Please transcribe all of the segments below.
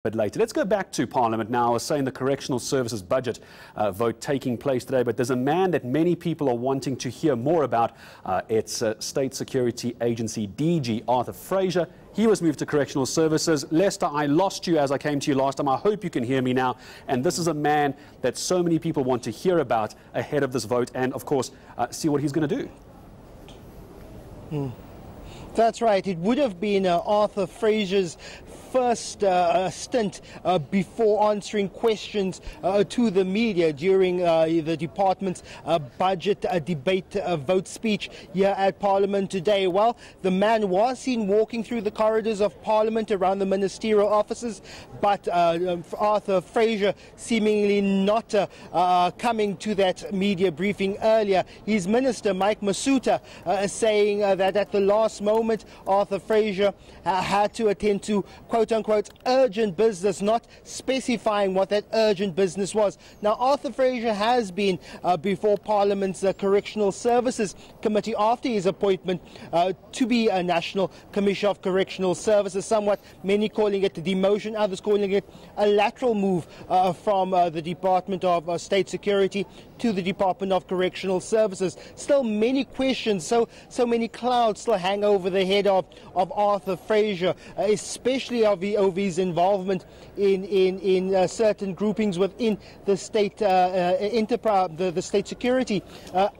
Bit later. Let's go back to Parliament now. I was saying the Correctional Services Budget vote taking place today, but there's a man that many people are wanting to hear more about. It's State Security Agency DG Arthur Fraser. He was moved to Correctional Services. Lester, I lost you as I came to you last time. I hope you can hear me now. And this is a man that so many people want to hear about ahead of this vote and, of course, see what he's going to do. That's right. It would have been Arthur Fraser's first stint before answering questions to the media during the department's budget debate vote speech here at Parliament today. Well, the man was seen walking through the corridors of Parliament around the ministerial offices, but Arthur Fraser seemingly not coming to that media briefing earlier. His minister, Mike Masuta, saying that at the last moment, Arthur Fraser had to attend to quote-unquote urgent business, not specifying what that urgent business was. Now, Arthur Fraser has been before Parliament's Correctional Services Committee after his appointment to be a National Commissioner of Correctional Services, somewhat many calling it a demotion, others calling it a lateral move from the Department of State Security to the Department of Correctional Services. Still many questions, so many clouds still hang over the head of Arthur Fraser, especially of his involvement in certain groupings within the state enterprise, the State Security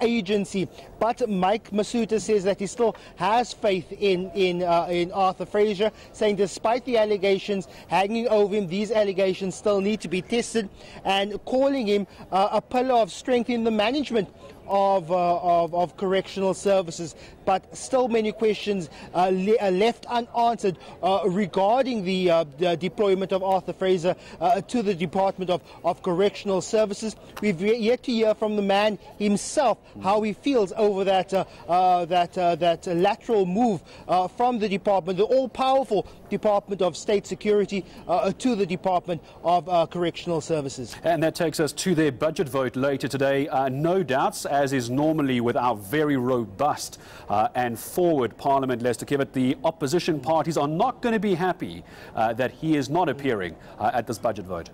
Agency. But Mike Masuta says that he still has faith in Arthur Fraser, saying despite the allegations hanging over him, these allegations still need to be tested, and calling him a pillar of strength in the management of correctional services. But still many questions left unanswered regarding the deployment of Arthur Fraser to the Department of Correctional Services. We've yet to hear from the man himself how he feels over that lateral move from the department, the all-powerful Department of State Security, to the Department of Correctional Services. And that takes us to their budget vote later today. No doubts, as is normally with our very robust and forward Parliament, Lester Kiewit, the opposition parties are not going to be happy that he is not appearing at this budget vote.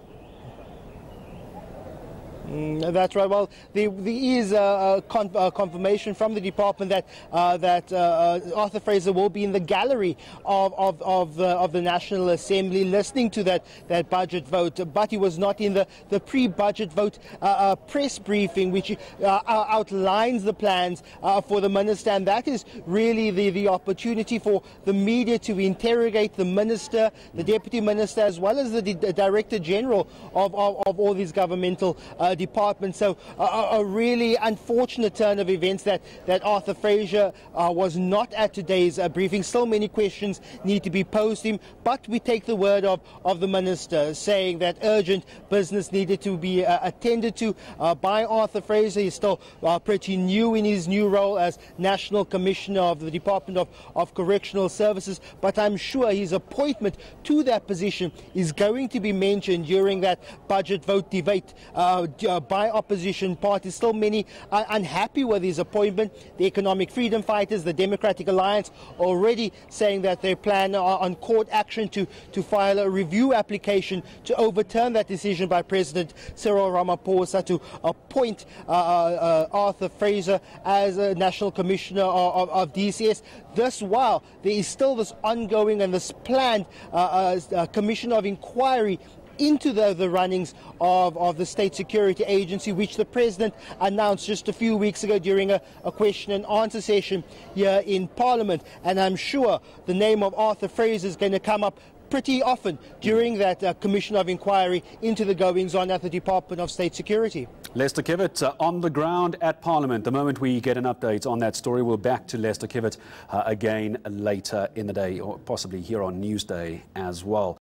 That's right. Well, there is a confirmation from the department that Arthur Fraser will be in the gallery of the National Assembly listening to that budget vote, but he was not in the pre-budget vote press briefing, which outlines the plans for the minister, and that is really the opportunity for the media to interrogate the minister, the deputy minister, as well as the director general of all these governmental department. So a really unfortunate turn of events that Arthur Fraser was not at today's briefing. Still many questions need to be posed to him, but we take the word of the minister saying that urgent business needed to be attended to by Arthur Fraser. He's still pretty new in his new role as National Commissioner of the Department of Correctional Services, but I'm sure his appointment to that position is going to be mentioned during that budget vote debate by opposition parties. Still many are unhappy with his appointment. The Economic Freedom Fighters, the Democratic Alliance, already saying that they plan on court action to file a review application to overturn that decision by President Cyril Ramaphosa to appoint Arthur Fraser as a National Commissioner of DCS. This while there is still this ongoing and this planned commission of inquiry into the runnings of the State Security Agency, which the President announced just a few weeks ago during a question and answer session here in Parliament. And I'm sure the name of Arthur Fraser is going to come up pretty often during that commission of inquiry into the goings-on at the Department of State Security. Lester Kiewit on the ground at Parliament. The moment we get an update on that story, we'll back to Lester Kiewit again later in the day, or possibly here on Newsday as well.